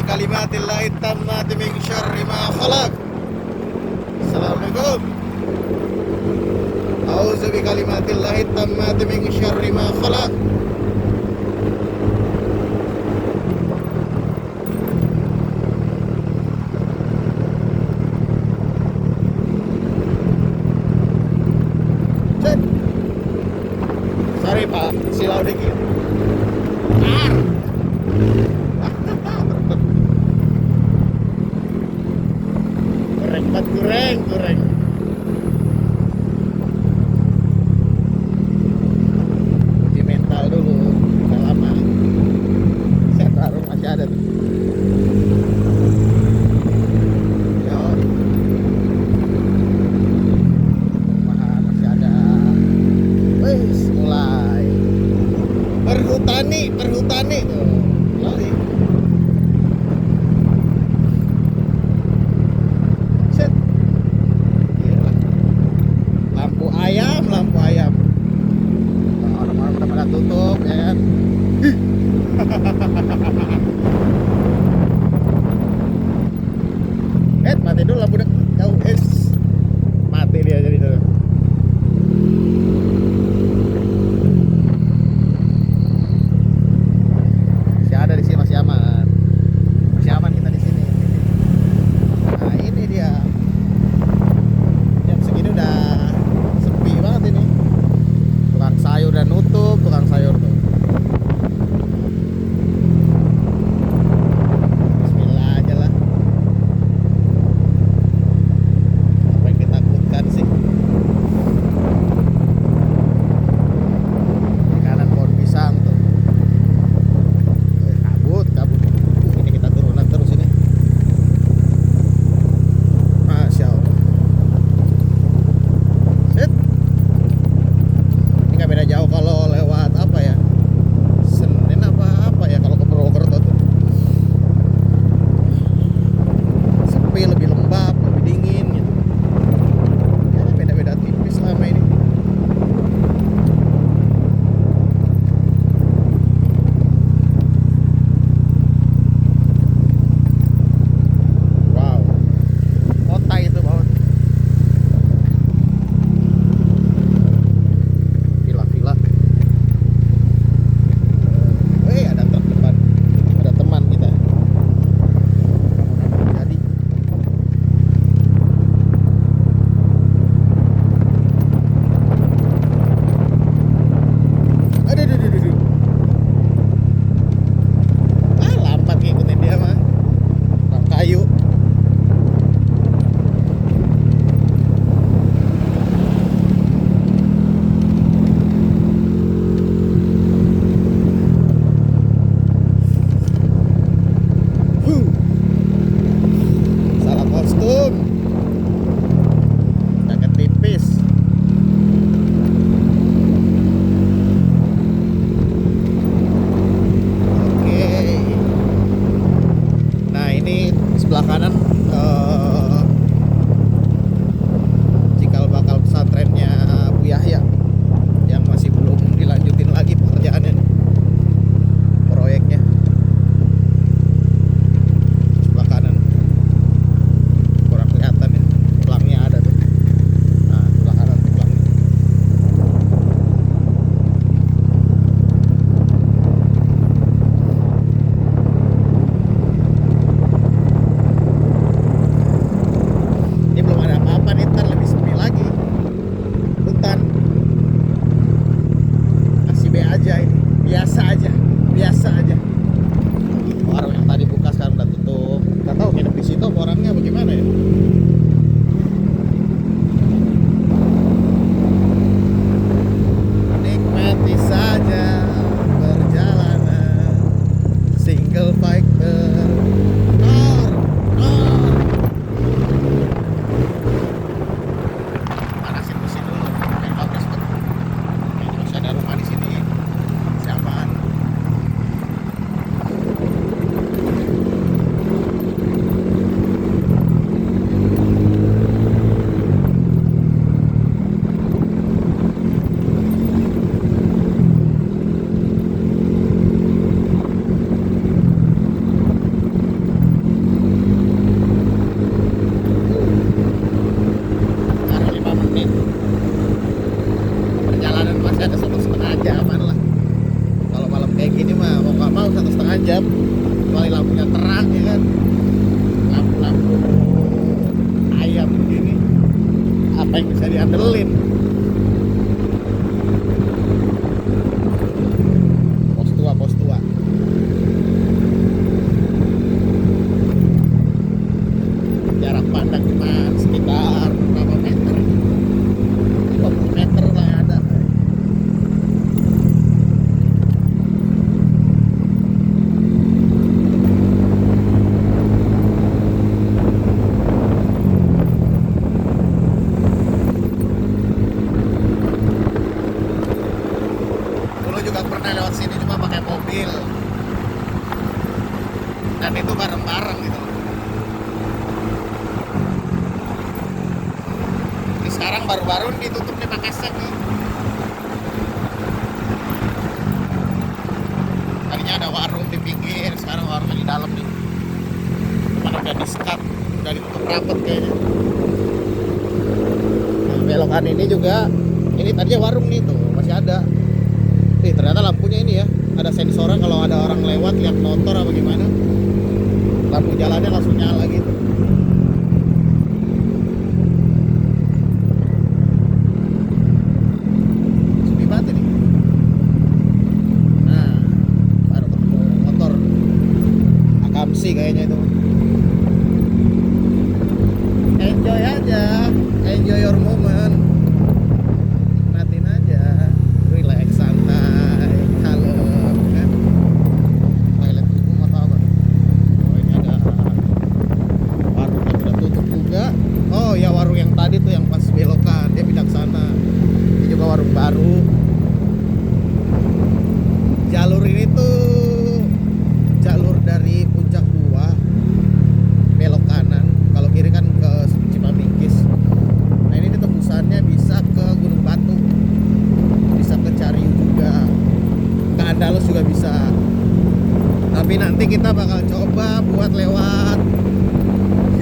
kalimatillahi tammati min syarri ma khalaq. Assalamualaikum. A'udzu bi kalimatillahi tammati min syarri ma khalaq. Cek. Sorry Pak, silau dikit. Goreng. Uji mental dulu, udah lama. Set warung masih ada tuh. Yo. Rumahan masih ada. Wes mulai. Perhutani tuh. Lari. Lampu ayam. Nah, orang-orang udah pada tutup ya kan. Mati dulu lampu udah jauh. Mati dia jadi tuh. tahu 1,5 jam kali lampunya terang ya kan, lampu-lampu ayam begini, apa yang bisa diandelin? Pos tua jarak pandang cuma sekitar berapa meter, 50 meter lah yang ada. Dulu juga pernah lewat sini cuma pakai mobil, dan itu bareng-bareng gitu. Ini sekarang baru-baru ditutup nih pakai seng nih. Tadinya ada warung di pinggir, sekarang warungnya di dalam nih. Cuman udah di-skat, udah ditutup rapet kayaknya. Nah, belokan ini juga, ini tadinya warung nih tuh, masih ada. Ternyata lampunya ini ya, ada sensornya, kalau ada orang lewat lihat motor apa gimana, lampu jalannya langsung nyala gitu. Sepi banget ini. Nah, baru ketemu motor Akamsi kayaknya itu. Enjoy aja, enjoy your moment, nikmatin aja, relax, santai, kalem kan. Toilet umum atau apa? Oh, ini ada warung yang udah tutup juga. Oh ya, warung yang tadi tuh yang pas belokan dia pindah ke sana. Ini juga warung baru. Jalur ini tuh jalur dari Puncak 2 belok kanan, kalau kiri kan ke Cipamingkis. Nah ini tembusannya bisa ke Gunung Batu, bisa ke Cariu juga, ke Andalus juga bisa. Tapi nanti kita bakal coba buat lewat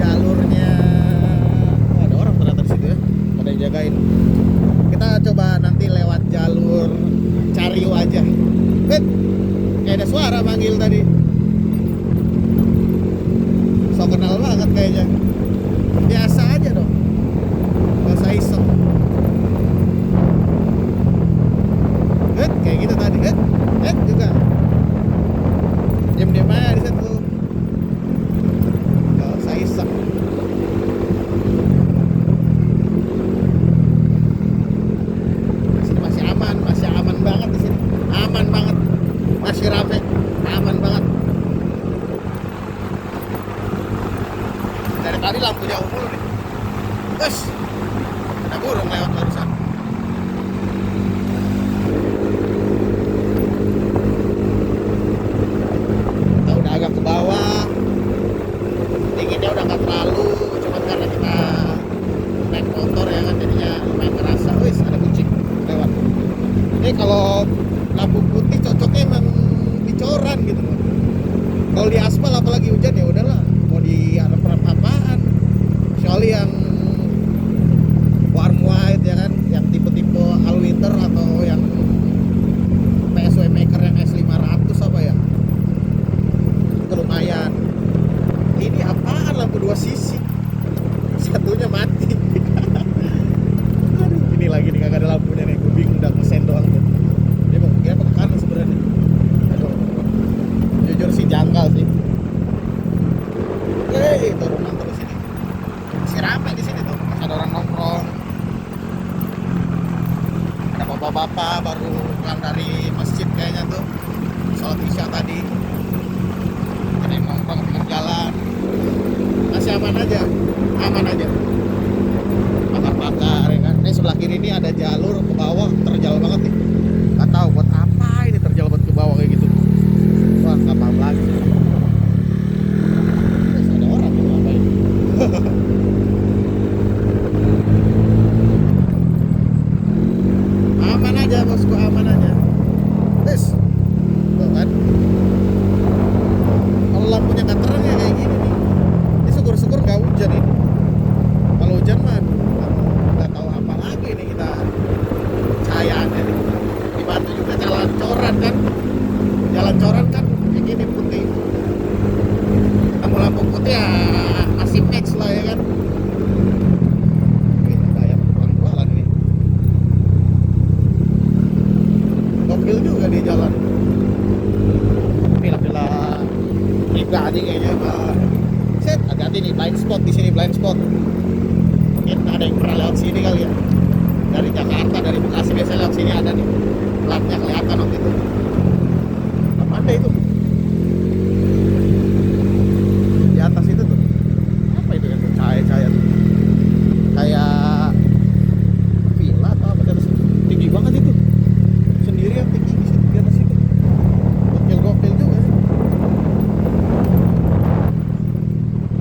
jalurnya. Oh, ada orang ternyata di situ ya, ada yang jagain. Kita coba nanti lewat jalur Cariu aja. Kayak ada suara manggil tadi. So kenal banget kayaknya. Biasa aja dong, gak usah iseng. Kayak gitu tadi. Juga diam-diam aja di situ, gak usah iseng. Masih aman banget di sini, aman banget, masih rame, aman banget. Dari tadi lampunya ungu nih. Terus ada burung lewat barusan. Kita udah agak ke bawah, dinginnya udah gak terlalu, cuman karena kita naik motor ya kan, jadinya lumayan kerasa. Wis, ada kucing lewat. Ini kalau lampu putih cocoknya emang di coran gitu loh. Kalau di aspal apalagi hujan ya udahlah, mau diharap apaan. Kecuali yang warm white ya kan, yang tipe-tipe all winter atau yang PSW maker yang S500 apa ya, itu lumayan. Ini apaan, lampu 2 sisi, satunya mati. Aduh, ini lagi nih kagak ada lampunya nih, gue bingung udah mesen doang tuh. Dia mau kira apa ke kanan sebenarnya. Aduh, jujur sih janggal sih. Turun nonton di sini. Masih ramai di sini tuh, masih ada orang nongkrong. Ada bapak-bapak baru pulang dari masjid kayaknya tuh, sholat isya tadi. Ada yang nongkrong di pinggir jalan. Masih aman aja. Bakar-bakar ya kan. Ini sebelah kiri ini ada jalur ke bawah, terjal banget nih. Gak tahu buat apa ini terjal buat ke bawah kayak gitu. Wah, gak paham lagi. Ada orang yang ngapain. Aman aja bosku, aman aja. Tes, tuh kan. Kalau lampunya nggak terang ya kayak gini nih. Ini syukur-syukur nggak hujan ini. Kalau hujan mah nggak tahu apa lagi nih kita. Cahayaannya nih. Di Batu juga jalan coran kan. ganti kayaknya Pak. Set, hati-hati nih, blind spot di sini, blind spot. Mungkin ada yang pernah lewat sini kali ya. Dari Jakarta, dari Bekasi biasanya lewat sini ada nih. Platnya kelihatan waktu itu. Apa ada itu? Di atas itu tuh. Apa itu yang cahaya-cahaya tuh? Kayak villa atau apa di atas itu? Tinggi banget itu. Sendiri yang tinggi di situ, di atas itu. Gokil-gokil juga sih.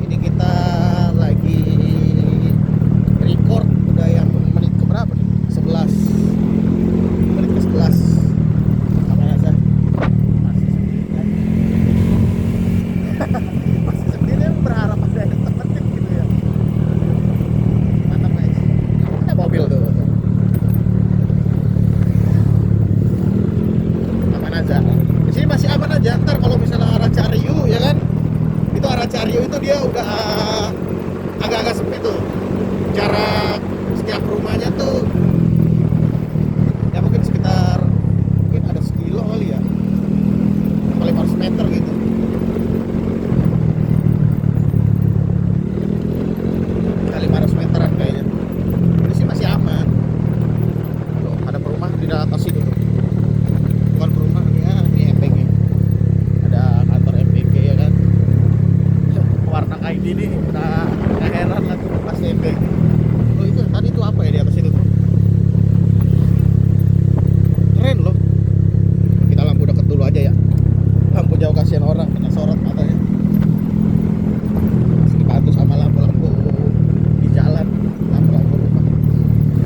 Ini kita lagi record udah yang menit ke berapa nih? 11 menit ke 11. Apa aja? Masih sendirian. Masih sendirian, berharap ada yang temenin gitu ya. Mantap guys. Ada mobil tuh. Aman aja. Di sini masih aman aja. Ntar kalau misalnya arah Cariu ya kan, itu arah Cariu itu dia udah agak-agak sepi tuh. Jarak setiap rumahnya tuh ya mungkin sekitar mungkin ada sekilo kali ya, 500 meter gitu. Ya, 500 meteran kayaknya. Ini sih masih aman. Tuh, ada perumahan di atas itu tuh. Bukan perumahan ya, ini MPG. Ada kantor MPG ya kan. Warna kayak gini udah gak heran lah tuh pas MPG. Oh itu tadi itu apa ya di atas itu tuh? Keren loh. Kita lampu deket dulu aja ya. Lampu jauh kasihan orang kena sorot matanya. Masih dibantu sama lampu-lampu di jalan, lampu-lampu rumah.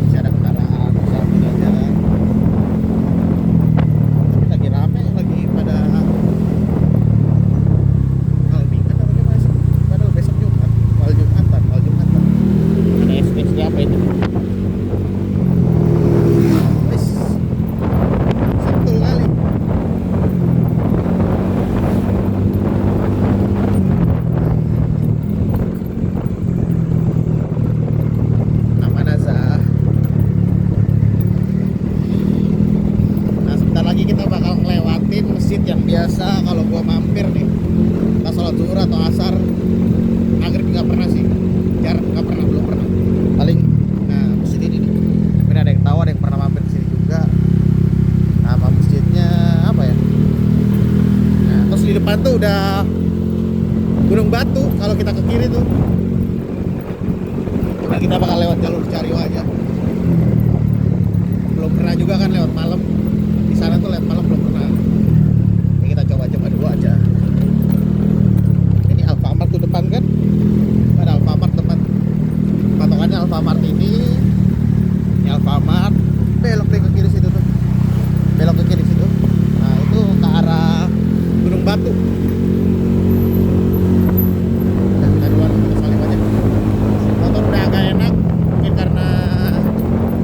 Masih ada kendaraan, samping aja. Tapi lagi rame, lagi pada Almingan apa gimana sih? Padahal besok Jumat, wal Jumatan. Ada SD apa itu? Wis. Sentul kali. Aman aja. Nah, sebentar lagi kita bakal ngelewatin masjid yang biasa kalau gua mampir nih. Kita sholat zuhur atau asar. Maghrib nggak pernah sih. Nggak pernah, belum pernah. Paling nah masjid ini nih. Mungkin ada yang tahu, ada yang pernah mampir ke sini juga. Nama masjidnya apa ya? Nah, terus di depan tuh udah Gunung Batu kalau kita ke kiri tuh. Nah, kita bakal lewat jalur Cariu aja. Belum pernah juga kan lewat malam. Di sana tuh lewat malam belum pernah. Ini kita coba-coba dulu aja. Ini Alfamart tuh depan kan? Ada Alfamart depan. Patokannya Alfamart ini Alfamart, belok deh ke kiri situ tuh. Belok ke kiri situ. Nah, itu ke arah Gunung Batu. Dan kita duluan, kita saling aja. Motor udah agak enak, mungkin karena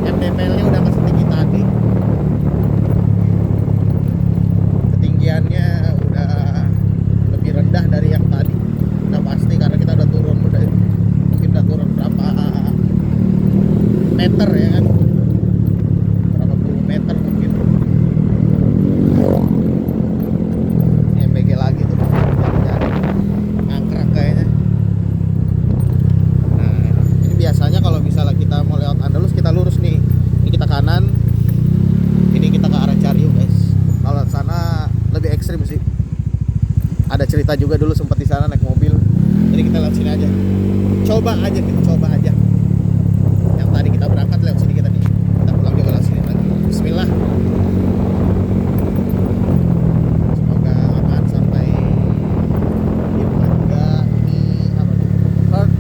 MDPL-nya udah nggak setinggi tadi. Ketinggiannya udah lebih rendah dari yang tadi. Udah pasti karena kita udah turun, mungkin udah turun berapa meter ya kan, berapa puluh meter mungkin. MPG lagi tuh jadi angkrak kayaknya. Nah ini biasanya kalau misalnya kita mau lewat Andalus kita lurus nih, ini kita kanan, ini kita ke arah Cariu guys. Kalau sana lebih ekstrim sih, ada cerita juga dulu sempat di sana naik mobil. Jadi kita lewat sini aja, coba aja. Yang tadi kita berangkat lewat sini kita nih, kita pulang juga lewat sini lagi. Bismillah. Semoga aman sampai di rumah juga. Ini apa nih? Heart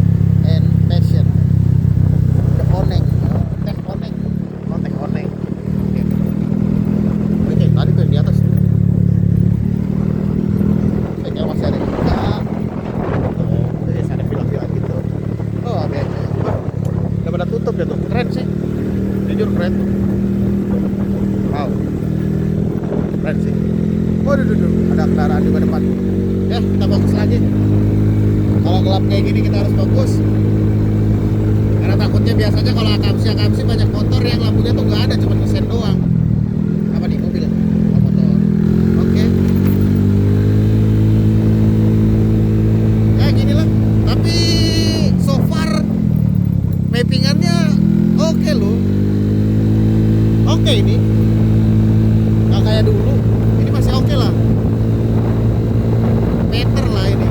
and Passion. The Oneng, Teh Oneng. Oh, Teh Oneng. Oke, tadi tuh yang di atas. Kayaknya masih ada juga. Ada villa-villa gitu. Oh, ada aja. Udah pada tutup ya tuh. Keren sih. Jujur keren tuh. Wow. Keren sih. Waduh, ada kendaraan juga depan. Ya, kita fokus lagi. Kalau gelap kayak gini kita harus fokus. Karena takutnya biasanya kalau akamsi banyak motor yang lampunya tuh nggak ada, cuma sen doang. Apa nih, mobil? Oh, motor. Oke. oke ini, nggak kayak dulu. Ini masih oke lah, meter lah ini.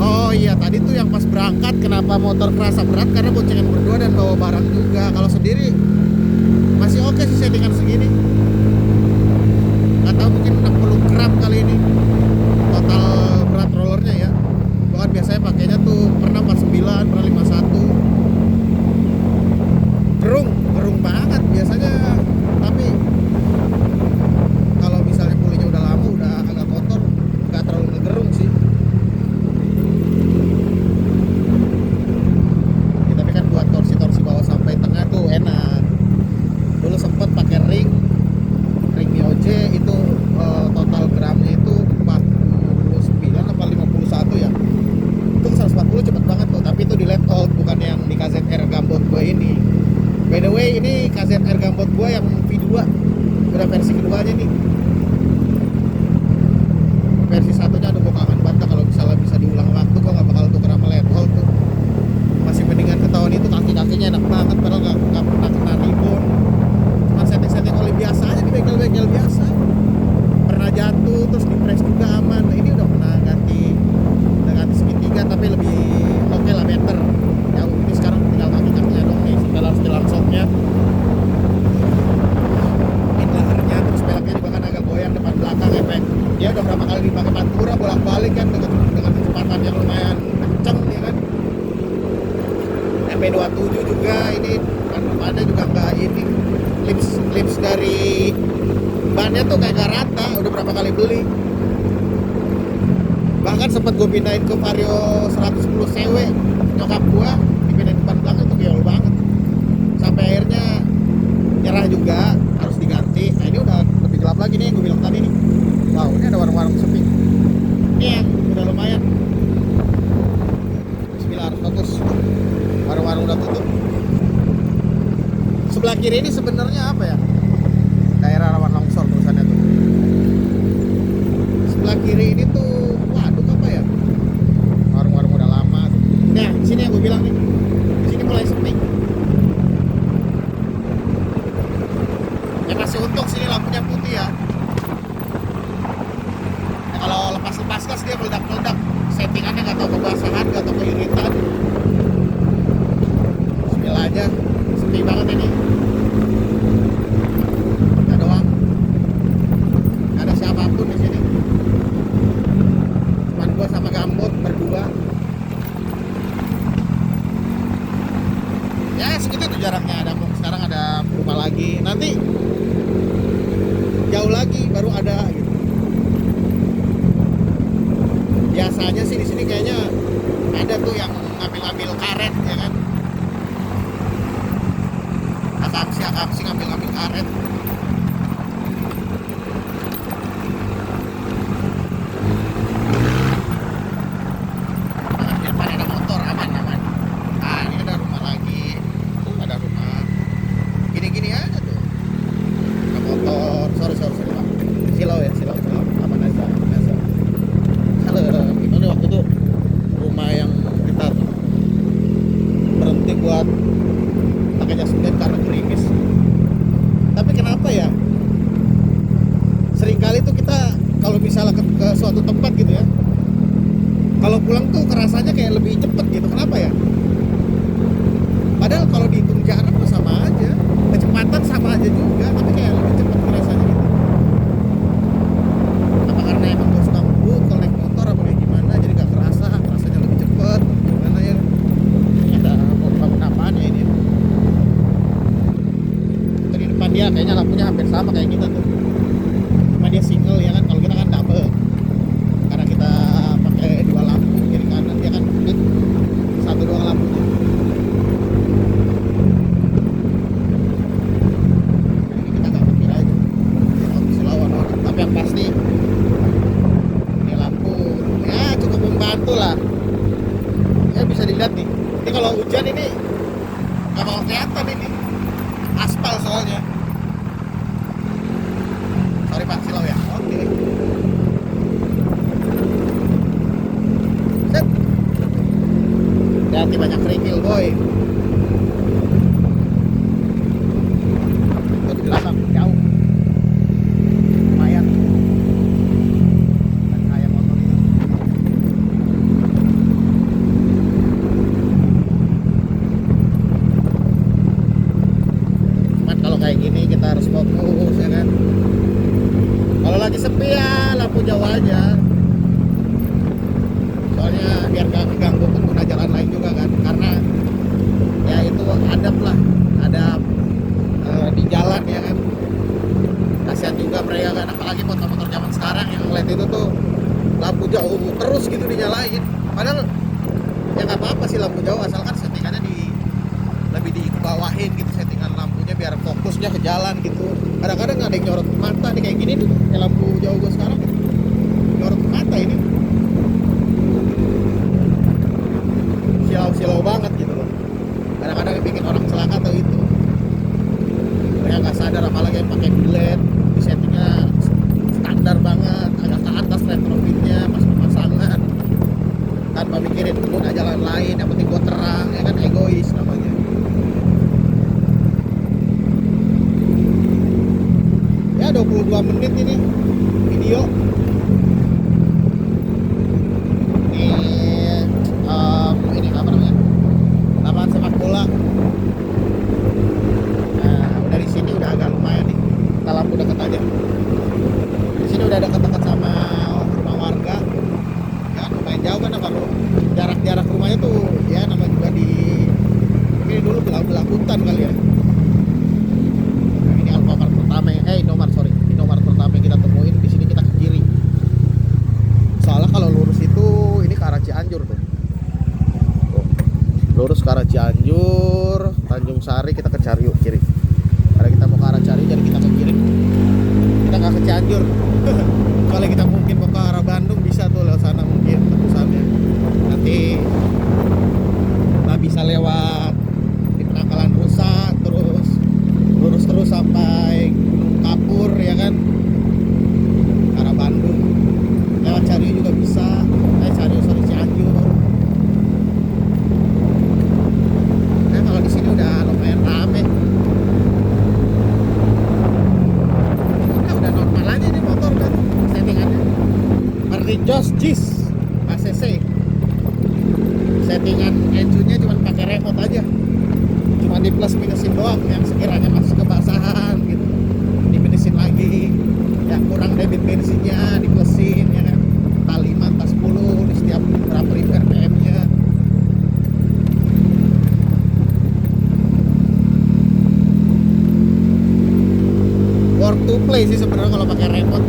Oh iya, tadi tuh yang pas berangkat kenapa motor kerasa berat, karena boncengan berdua dan bawa barang juga. Kalau sendiri masih oke sih settingan segini. Nggak tahu, mungkin 60 gram kali ini total berat rollernya ya. Bukan biasanya pakainya tuh pernah 49, pernah 51. Gerung banget biasanya. Tapi kalau misalnya pulinya udah lama, udah agak kotor, nggak terlalu ngegerung sih. Ya, tapi kan buat torsi bawah sampai tengah tuh enak. Dulu sempet pakai ring MioJ itu, total gramnya itu 49 apa 51 ya. Itu 140 cepet banget tuh, tapi itu di let out, bukan yang di KZR Gambot gue ini. By the way, ini KZR Gambot gue yang V2, udah versi keduanya nih. Versi satunya aduh gue kangen banget, kalau misalnya bisa diulang waktu gue gak bakal tuker sama let out tuh. Masih mendingan ketahuan itu kaki-kakinya enak banget, padahal gak pernah kena ribon. Cuma setting oli biasa aja di bengkel-bengkel biasa. Pernah jatuh, terus di press juga aman. Nah, ini udah pernah ganti segitiga, tapi lebih oke lah, better. Ya ini sekarang tinggal kaki-kakinya dong nih, setelan shocknya. Ini lehernya, terus peleknya juga kan agak goyang depan belakang efek. Dia udah berapa kali dipakai Pantura bolak-balik kan dengan kecepatan yang lumayan kenceng ya kan. MP27 juga ini kan depannya juga nggak ini, lips dari bannya tuh kayak gak rata, udah berapa kali beli. Bahkan sempat gue pindahin ke Vario 110 CW nyokap gue, dipindahin depan belakang tuh gila banget, sampai akhirnya nyerah juga, harus diganti. Nah ini udah lebih gelap lagi nih, gue bilang tadi nih. Wow, ini ada warung-warung sepi. Ini yang udah lumayan. Bismillah, harus fokus. Warung-warung udah tutup. Sebelah kiri ini sebenarnya apa ya? Daerah rawan longsor tulisannya tuh. Sebelah kiri ini tuh, waduh apa ya? Warung-warung udah lama. Nah, di sini yang gue bilang nih, di sini mulai sepi. Ya masih untung sini lampunya putih ya. Ya kalau lepas-lepas gas dia meledak-meledak. Settingannya nggak tahu kebasahan, nggak tahu keiritan. Bismillah aja, sepi banget ini. Siapapun di sini, cuman gua sama Gambot berdua. Ya segitu tuh jaraknya. Sekarang ada rumah lagi, nanti jauh lagi baru ada gitu. Biasanya sih di sini kayaknya ada tuh yang ngambil karet ya kan. Akamsi ngambil karet. Buat pakai jas hujan karena gerimis. Tapi kenapa ya, seringkali tuh kita kalau misalnya ke suatu tempat gitu ya, kalau pulang tuh kerasanya kayak lebih cepet gitu. Kenapa ya? Padahal kalau dihitung jarak tuh sama aja, kecepatan sama aja juga, tapi kayak lebih cepet kerasanya gitu. Apa karena emang gue suka ngebut kalau naik motor apa kayak gimana, jadi gak kerasa, rasanya lebih cepet gimana ya. Bangun apaan ya ini? Di depan dia kayaknya lampunya hampir sama kayak kita tuh, cuma dia single ya kan. Kalau kita kan double, karena kita pakai dua lampu kiri kanan, dia kan satu doang lampunya. Ini kita nggak mikir aja, bisa lawan orang. Tapi yang pasti ini lampu ya cukup membantu lah. Ya bisa dilihat nih. Ini kalau hujan ini nggak bakal kelihatan ini, aspal soalnya. Sorry Pak, silau ya. Oke. Set. Hati banyak kerikil boy. lagi sepi ya lampu jauh aja. Soalnya biar gak mengganggu pengguna jalan lain juga kan, karena ya itu adab lah, adab di jalan ya kan. Kasihan juga mereka kan, apalagi motor-motor zaman sekarang yang ngeliat itu tuh lampu jauh terus gitu dinyalain. Padahal ya nggak apa-apa sih lampu jauh, asalkan settingannya lebih dibawahin gitu settingan lampunya biar fokusnya ke jalan gitu. Kadang-kadang nggak ada yang nyorot ke mata nih kayak gini nih, kayak lampu jauh gue sekarang gitu. Nyorot ke mata ini silau-silau banget gitu loh. Kadang-kadang yang bikin orang celaka tuh itu mereka nggak sadar, apalagi yang pakai bilet di settingnya standar banget, agak ke atas retrofitnya pas pemasangan tanpa mikirin pengguna jalan lain, yang penting gue terang ya kan, egois namanya. Ya 22 menit ini video ini apa namanya, lapangan sepak bola. Nah udah di sini udah agak lumayan nih, kita lampu deket aja. Di sini udah deket-deket sama rumah warga. Ya lumayan jauh kan, kalau jarak rumahnya tuh ya nama juga di ini dulu belah hutan kali ya. Nah, ini Alfamart pertama Indomart pertama yang kita temuin. Di sini kita ke kiri. Soalnya kalau lurus itu ini ke arah Cianjur tuh. Lurus ke arah Cianjur, Tanjung Sari, kita ke Cariuk kiri. Karena kita mau ke arah Cariuk jadi kita ke kiri. Kita nggak ke Cianjur. Kalau kita mungkin mau ke arah Bandung bisa tuh lewat sana mungkin terusannya. Nanti kita bisa lewat di Penangkalan Rusak, terus lurus terus sampai Gunung Kapur ya kan, ke arah Bandung. Lewat Cariuk juga bisa. Cianjur. Nah kalau di sini udah lumayan rame. Udah normal aja nih motor kan settingannya. Seperti Josh Gis ACC. Settingan engine-nya cuma pakai remote aja. Cuma di plus minusin doang, yang sekiranya masih kebasahan gitu diminusin lagi, yang kurang debit bensinnya diplusin ya kan, entah 5 entah 10 di setiap berapa ribu RPM nya. Work to play sih sebenarnya kalau pakai remote,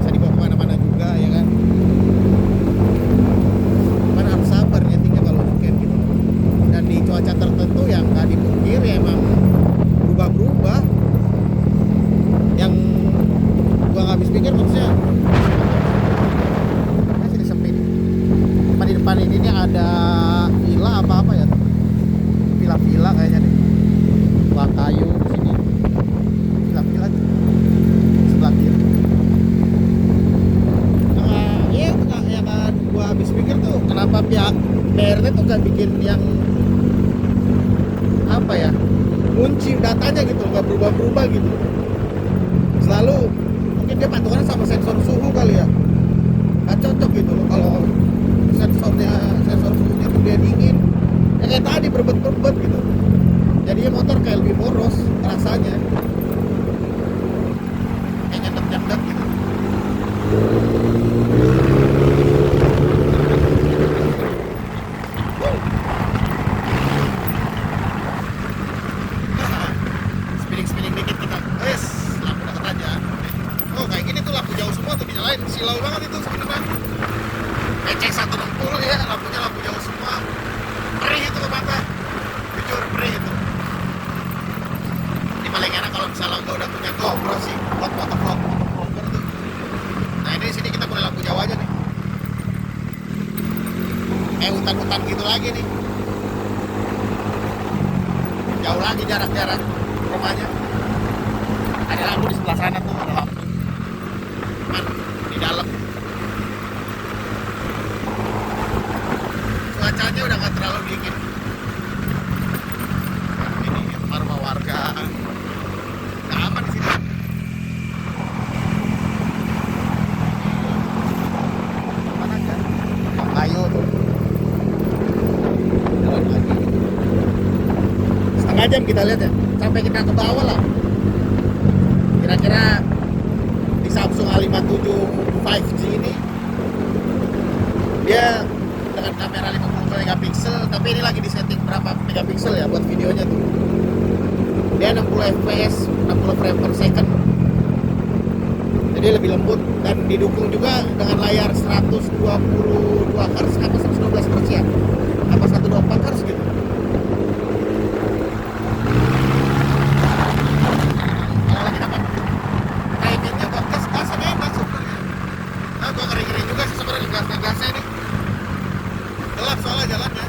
bisa dibawa kemana-mana juga ya kan. Cuman harus sabar nyetingnya kalau weekend gitu, dan di cuaca tertentu yang nggak dipungkiri emang berubah-berubah. Yang gua nggak habis pikir maksudnya, sini sepi nih. Di depan ini ada villa apa ya, villa kayaknya nih, Wah kayu sini, villa sebelah kiri. Iya tuh yang gua habis pikir tuh kenapa pihak BRT tuh nggak bikin yang apa ya, kunci datanya gitu, nggak berubah-berubah gitu. Selalu mungkin dia patungannya sama sensor suhu kali ya, nggak cocok gitu loh. Kalau sensor suhunya tuh dia dingin ya kayak tadi berbet gitu, jadinya motor kayak lebih boros rasanya, kayak nyedek gitu. Spinning dikit kita, lampu deket aja. Oh kayak gini tuh lampu jauh semua tuh dinyalain, silau banget itu sebenarnya. Cek 160 ya, lampunya lampu jauh semua. Perih itu ke mata, jujur perih itu. Ini paling enak kalau misalnya gue udah punya GoPro sih, buat foto-foto tuh. Nah ini di sini kita boleh lampu jauh aja nih. Kayak hutan-hutan gitu lagi nih. Jauh lagi jarak rumahnya. Ada lampu di sebelah sana tuh, ada lampu. Cuman di dalam. Cuacanya udah gak terlalu dingin. Ini rumah warga. Gak aman di sini. Mana kan? Kayu tuh. Jalan lagi. Setengah jam kita lihat ya, sampai kita ke bawah lah. Kira-kira di Samsung per second. Jadi lebih lembut dan didukung juga dengan layar 122 Hz apa 112 Hz ya? Apa 124 Hz gitu. Kalau lagi dapat timingnya buat gas-gasan enak sebenarnya. Nah, gua ngeri-ngeri juga sih sebenarnya gas-gasnya ini. Gelap soalnya jalannya.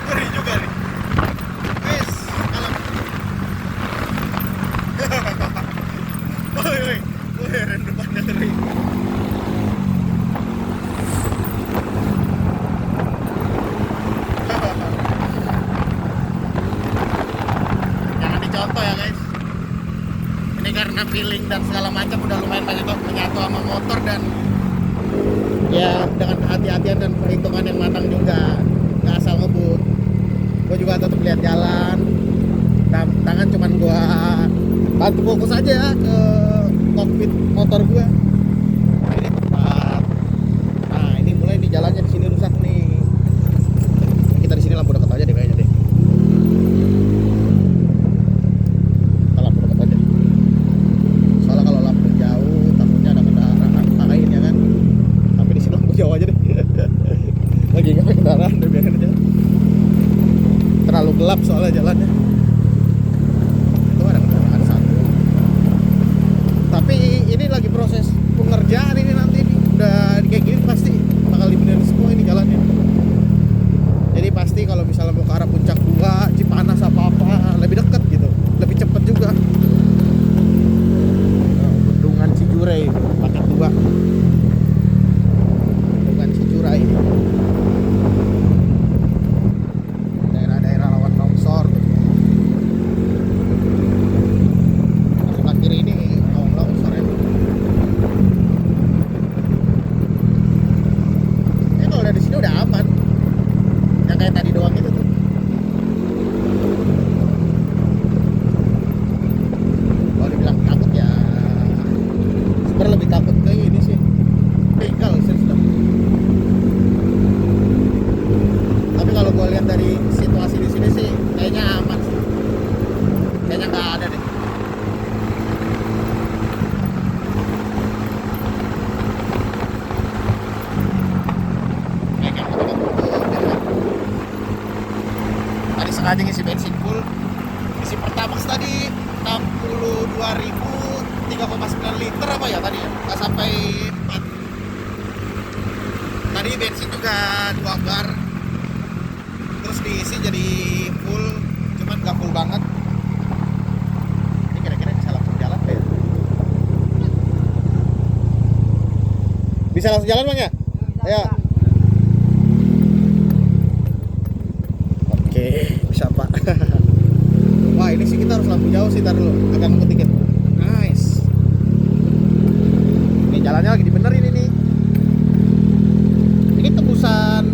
Ngeri juga nih. Wes, alam. Woi, rem depannya ngeri. Jangan dicontoh ya guys. Ini karena feeling dan segala macam udah lumayan menyatu sama motor dan ya dengan kehati-hatian dan perhitungan yang matang juga, nggak asal ngebut. Gue juga tetap lihat jalan, tangan cuman gue bantu fokus aja ke kokpit motor gue. Ini tepat. Nah ini mulai di jalannya di sini rusak nih. Kita di sini lampu dekat aja deh kayaknya deh. Kita lampu dekat aja. Soalnya kalau lampu jauh takutnya ada kendaraan lain ya kan. Tapi di sini lampu jauh aja deh. Lagi nggak kendaraan deh, biarin aja. Terlalu gelap soalnya jalannya. Itu ada kendaraan satu. Tapi ini lagi proses pengerjaan ini nanti nih. Udah kayak gini pasti bakal dibenerin semua ini jalannya. Jadi pasti kalau misalnya mau ke arah Puncak 2, Cipanas apa-apa lebih dekat gitu, lebih cepet juga. Bendungan Cijurai paket 2. Bendungan Cijurai. Daerah-daerah rawan longsor. Sebelah kiri ini rawan longsor ya. Kalau udah di sini udah aman. Yang kayak tadi doang itu tuh. Kalau dibilang takut ya sebenarnya lebih takut ke ini sih, begal serius. Tapi kalau gue lihat dari situasi di sini sih kayaknya aman sih. Kayaknya nggak ada deh. Tadi sengaja ngisi bensin full. Isi Pertamax tadi 62.000 3,9 liter apa ya tadi ya? Nggak sampai 4. Tadi bensin juga 2 bar. Terus diisi jadi full, cuman nggak full banget. Ini kira-kira bisa langsung jalan deh. Bisa langsung jalan bang ya? Ayo. Oke, bisa pak. Wah ini sih kita harus lampu jauh sih, tar dulu agak ngebut dikit. Nice. Ini jalannya lagi dibenerin ini. Ini tebusan.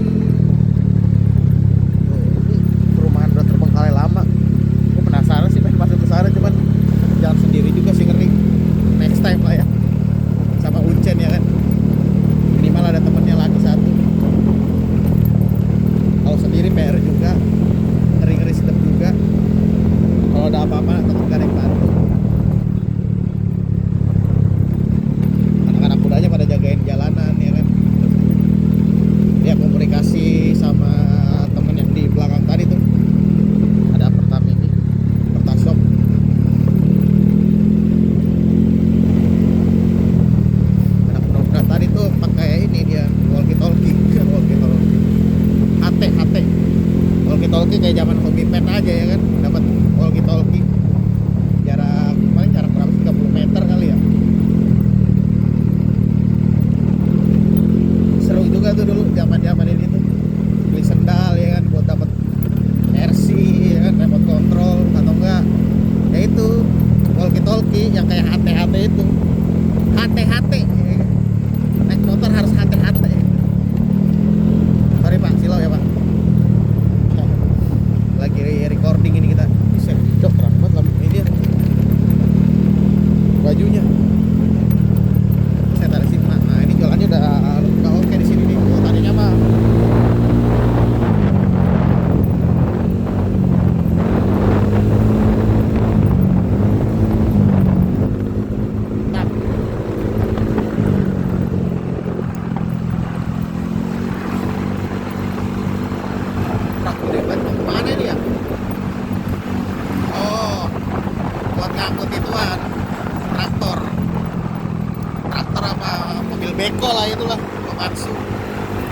Ini perumahan udah terbengkalai lama. Gue penasaran sih pengen masuk ke sana, cuman jalan sendiri juga sih ngeri. Next time lah ya. Sama Ucen ya kan. Minimal ada temennya lagi satu. Kalau sendiri PR juga. Ngeri-ngeri sedep juga. Kalau ada apa-apa tetap gak ada yang bantu. Anak-anak mudanya pada jagain jalanan ya kan. Dia komunikasi sama temen yang di belakang tadi tuh. Ada Pertamini, Pertashop. Anak muda tadi tuh pakai ini dia walkie-talkie. HT. Walkie-talkie kayak zaman Hobi Pet aja ya kan. Dapat walkie-talkie paling jarak berapa sih, 30 meter kali ya. Seru juga tuh dulu zaman ini tuh beli sendal ya kan buat dapat RC ya kan, remote control atau enggak ya itu walkie-talkie yang kayak HT itu. HT ya kan? Naik motor harus HT. Sorry pak, silau ya pak. Lagi recording ini kita. Bisa jok terang banget lampu ini dia. Bajunya. Saya tarik sini. Nah, ini jalannya udah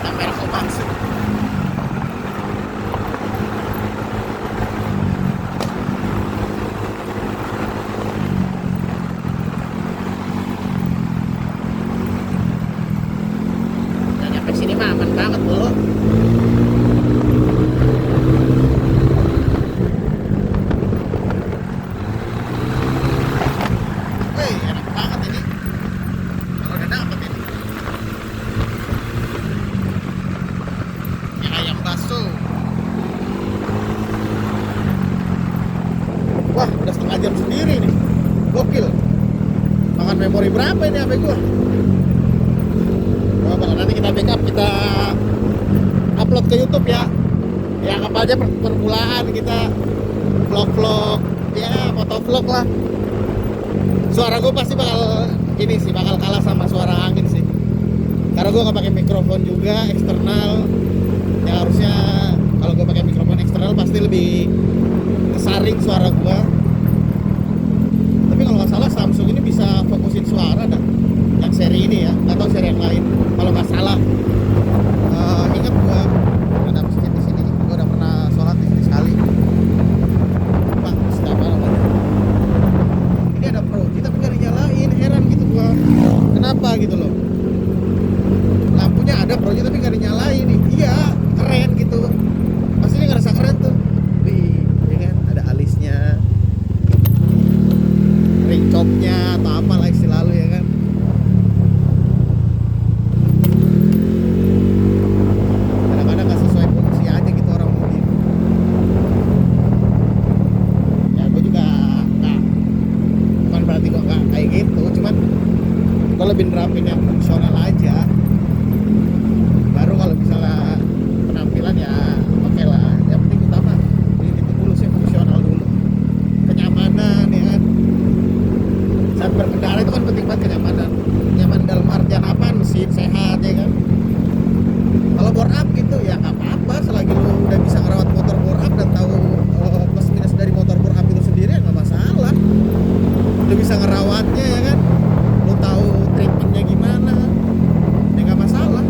Kamera kau maksud. Udah nyampe sini mah aman banget dulu. Wih, enak banget ini. Kalau udah dapet ini. Ini ayam bakso. Wah, udah setengah jam sendiri nih. Gokil. Makan memori berapa ini HP gua? Wah, kalau nanti kita backup, kita upload ke YouTube ya. Ya apa aja permulaan kita vlog-vlog, ya motovlog lah. Suara gue pasti bakal ini sih, bakal kalah sama suara angin sih. Karena gue nggak pakai mikrofon juga eksternal. Ya harusnya kalau gue pakai mikrofon eksternal pasti lebih kesaring suara gue. Tapi kalau nggak salah Samsung ini bisa fokusin suara dah. Yang seri ini ya, nggak tahu seri yang lain. Kalau nggak salah, ingat gue ada masjid di sini. Gue udah pernah sholat di sini sekali. Pak, siapa namanya? Ini ada Proji tapi nggak dinyalain, heran gitu gua. Kenapa gitu loh? Lampunya ada Proji tapi nggak dinyalain nih. Iya, keren gitu. Pasti dia ngerasa keren tuh. Wih, ya kan? Ada alisnya, ring chopnya atau apalah istilah lu ya kan? Kadang-kadang nggak sesuai fungsi aja gitu orang mungkin. Ya gue juga nggak, bukan berarti gue nggak kayak gitu, cuman gue lebih nerapin yang fungsional aja. Baru kalau misalnya penampilan ya oke lah. Yang penting utama itu dulu sih, fungsional dulu, kenyamanan ya kan. Saat berkendara itu kan penting banget kenyamanan. Nyaman dalam artian apa? Mesin sehat ya kan. Kalau bore up gitu ya nggak apa-apa, selagi lu udah bisa ngerawat motor bore up dan tahu plus minus dari motor bore up itu sendiri ya nggak masalah. Lu bisa ngerawatnya ya kan, lu tahu treatmentnya gimana ya nggak masalah.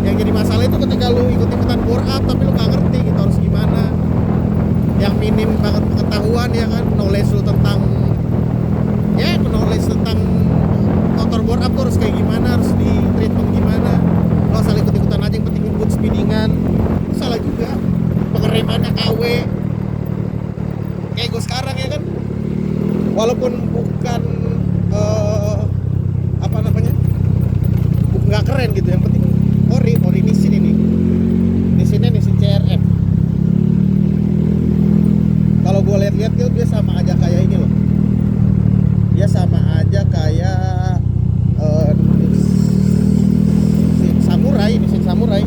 Yang jadi masalah itu ketika lu ikut-ikutan bore up tapi lu nggak ngerti gitu harus gimana, yang minim banget pengetahuan ya kan, knowledge lu tentang motor bore up tuh harus kayak gimana, harus di treatment gimana. Lo asal ikut-ikutan aja yang penting ngebut speedingan, salah juga. Pengeremannya KW kayak gue sekarang ya kan, walaupun bukan apa namanya, nggak keren gitu, yang penting ori Nissin ini. Nissinnya Nissin CRF. Kalau gue lihat-lihat tuh dia sama aja kayak ini loh. Dia sama aja kayak Nissin Samurai.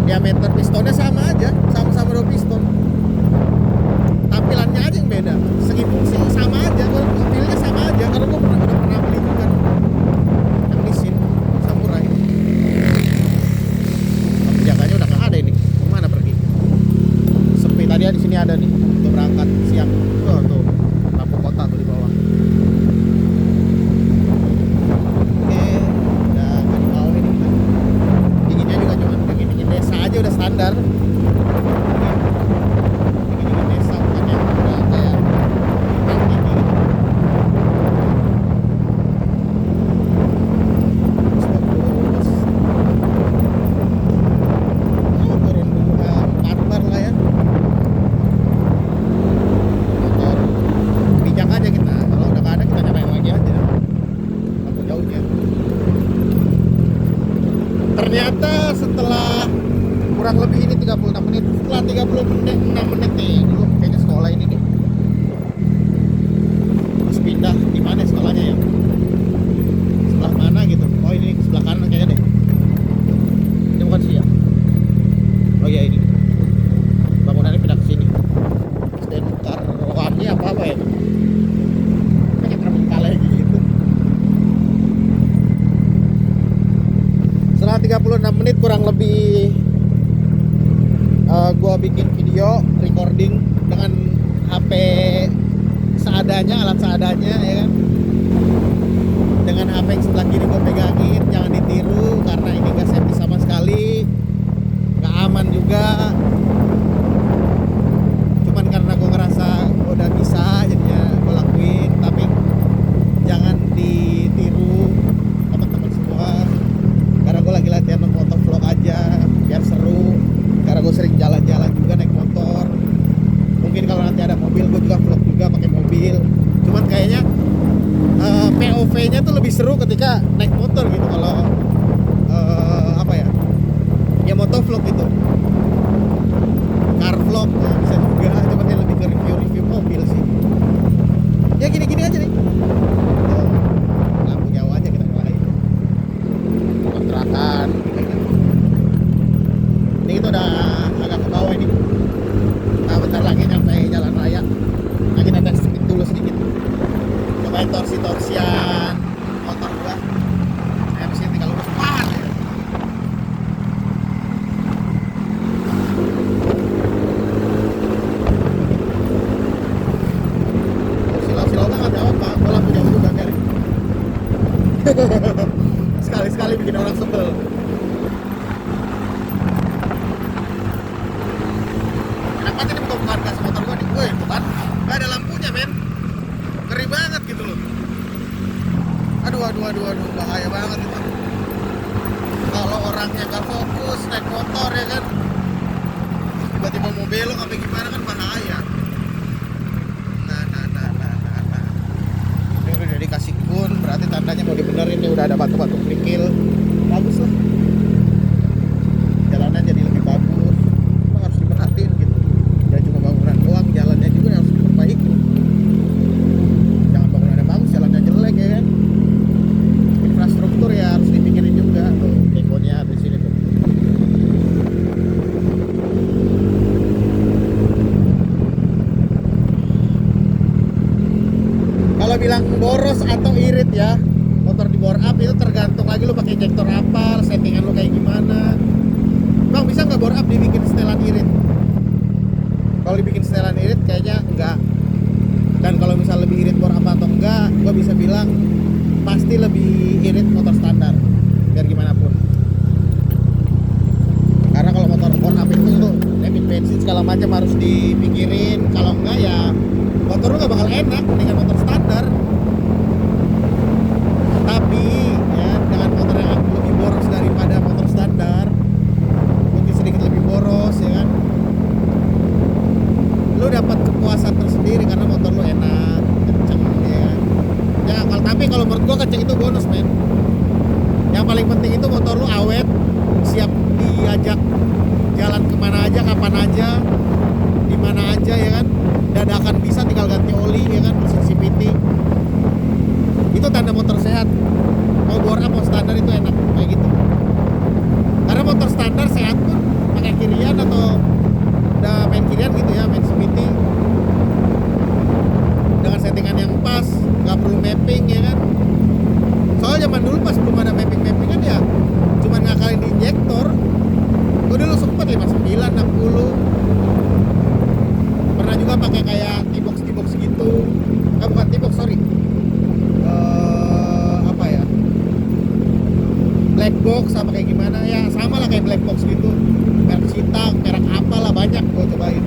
Diameter pistonnya sama aja, sama-sama 2 piston. Tampilannya aja yang beda. Segi fungsi sama aja, feelnya sama aja. Karena gue udah pernah beli juga yang Nissin Samurai. Penjaganya udah nggak ada ini. Kemana pergi? Sepi. Tadi di sini ada nih untuk berangkat siang. Tuh lampu kota tuh di bawah. Udah standar. Ini desa bukan yang udah kayak tinggi gitu. Terus turun 4 bar lah ya. Motor bijak aja kita. Kalau udah nggak ada kita nyalain lagi aja. Aku jauhnya. Ternyata setelah kurang lebih ini 36 menit, setelah 36 menit nih, dulu kayaknya sekolah ini nih terus pindah di mana sekolahnya ya, sebelah mana gitu. Oh ini sebelah kanan kayaknya deh, ini bukan sih ya. Oh ya ini bangunannya pindah ke sini. Dan karwannya apa ya, kayak terbengkalai gitu. Setelah 36 menit kurang lebih gua bikin video recording dengan HP seadanya, alat seadanya ya kan, dengan HP yang sebelah kiri gua pegangin. Jangan ditiru karena ini kali bikin orang sebel. Kenapa tadi buka-bukaan gas motor gua nih? Woi, bukan? Gak ada lampunya, men. Ngeri banget gitu loh. Aduh, bahaya banget itu. Kalau orangnya gak fokus naik motor ya kan, tiba-tiba mau belok apa gimana kan bahaya. Nah. Ini udah dikasih kun, berarti tandanya mau dibenerin nih, udah ada batu-batu kerikil. Bagus lah. Jalannya jadi lebih bagus. Memang harus diperhatiin gitu. Ya cuma bangunan doang, jalannya juga harus diperbaiki. Jangan bangunannya bagus, jalannya jelek ya kan. Infrastruktur ya harus dipikirin juga tuh, ekonya di sini tuh. Kalau bilang boros atau irit ya, motor di bore up itu tergantung lagi lu pakai injektor apa, settingan lu kayak gimana. Bang, bisa nggak bore up dibikin setelan irit? Kalau dibikin setelan irit kayaknya enggak. Dan kalau misal lebih irit bore up atau enggak, gua bisa bilang pasti lebih irit motor standar, biar gimana pun. Karena kalau motor bore up itu tuh limit bensin segala macam harus dipikirin. Kalau enggak ya motor lu gak bakal enak dengan motor standar. Tapi ya dengan motor yang lebih boros daripada motor standar, mungkin sedikit lebih boros ya kan, lu dapat kepuasan tersendiri karena motor lu enak, kenceng ya. Ya kalau menurut gua kenceng itu bonus, men. Yang paling penting itu motor lu awet, siap diajak jalan kemana aja, kapan aja, di mana aja ya kan. Dadakan bisa, tinggal ganti oli ya kan, bersihin CVT. Itu tanda motor sehat. Mau bore up mau standar itu enak kayak gitu. Karena motor standar sehat pun pakai kirian atau udah main kirian gitu ya, main CVT dengan settingan yang pas, nggak perlu mapping ya kan. Soalnya zaman dulu pas belum ada mapping kan ya cuman ngakalin di injektor. Gue dulu sempet 59, 60. Pernah juga pakai kayak T-box gitu. Bukan T-box, sorry. Apa ya? Black box apa kayak gimana ya, sama lah kayak black box gitu. Merek Cita, merek apalah banyak gue cobain.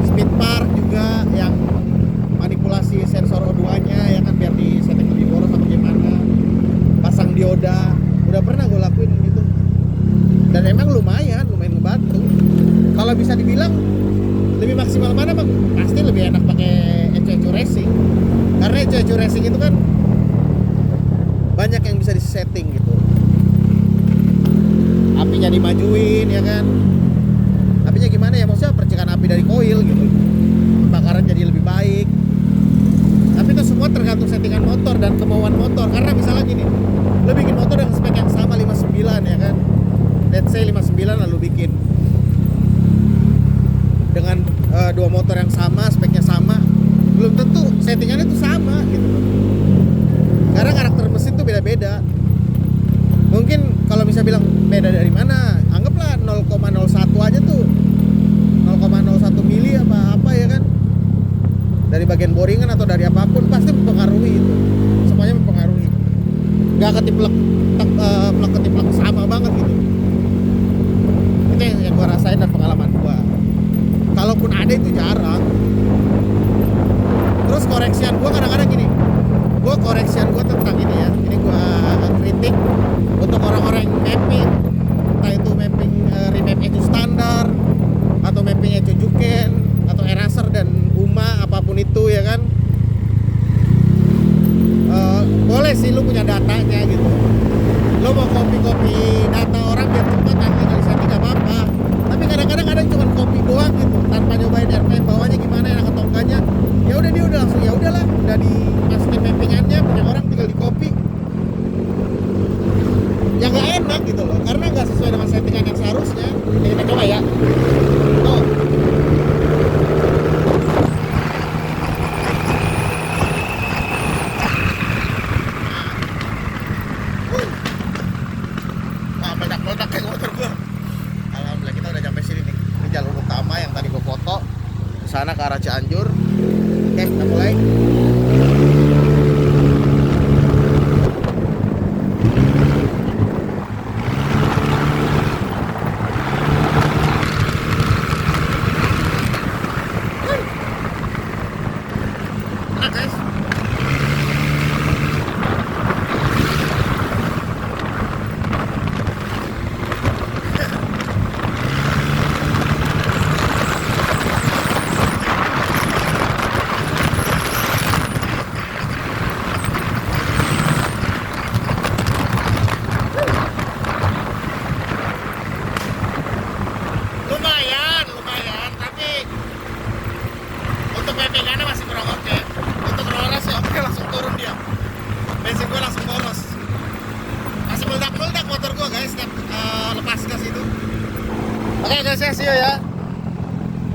Speed Park juga yang manipulasi sensor O2-nya ya kan, biar di setting lebih boros atau gimana. Pasang dioda, udah pernah gue lakuin gitu. Dan emang lumayan ngebantu. Kalau bisa dibilang lebih maksimal mana bang? Pasti lebih enak pakai Echo Racing. Karena Echo Racing itu kan banyak yang bisa disetting gitu. Apinya dimajuin ya kan. Apinya gimana ya? Maksudnya percikan api dari koil gitu. Pembakaran jadi lebih baik. Tapi itu semua tergantung settingan motor dan kemauan motor. Karena misalnya gini, lo bikin motor dengan spek yang sama 59 ya kan. Let's say 59 lalu bikin dengan dua motor yang sama, speknya sama, belum tentu settingannya itu sama gitu. Karena karakter mesin tuh beda-beda. Mungkin kalau bisa bilang beda dari mana, anggaplah 0,01 aja tuh, 0,01 mili apa ya kan, dari bagian boringan atau dari apapun pasti mempengaruhi itu. Semuanya mempengaruhi. Gak ketiplek sama banget gitu. Itu yang gue rasain dan pengalaman gue. Kalaupun ada itu jarang. Terus koreksian gue kadang-kadang gini, gue koreksian gue tentang ini ya, ini gue kritik untuk orang-orang yang mapping, entah itu mapping remap Echo standar atau mapping Echo Juken atau Eraser dan UMA apapun itu ya kan. Boleh sih lu punya datanya gitu, lu mau copy data orang biar cepat nanti dari setting gak apa-apa. Tapi kadang-kadang ada cuma copy doang gitu tanpa nyobain RPM bawahnya gimana, enak atau enggaknya. Ya udah dia udah langsung ya udahlah, udah dimasukin mappingannya, punya orang tinggal di copy. Ya nggak enak gitu loh, karena nggak sesuai dengan settingan yang seharusnya. Jadi kita coba ya. Tuh. Meledak-meledak kayak motor gua. Alhamdulillah kita udah sampai sini nih. Ini jalur utama yang tadi gua foto. Sana ke arah Cianjur. Oke, kita mulai. Oke guys, ya, see you ya.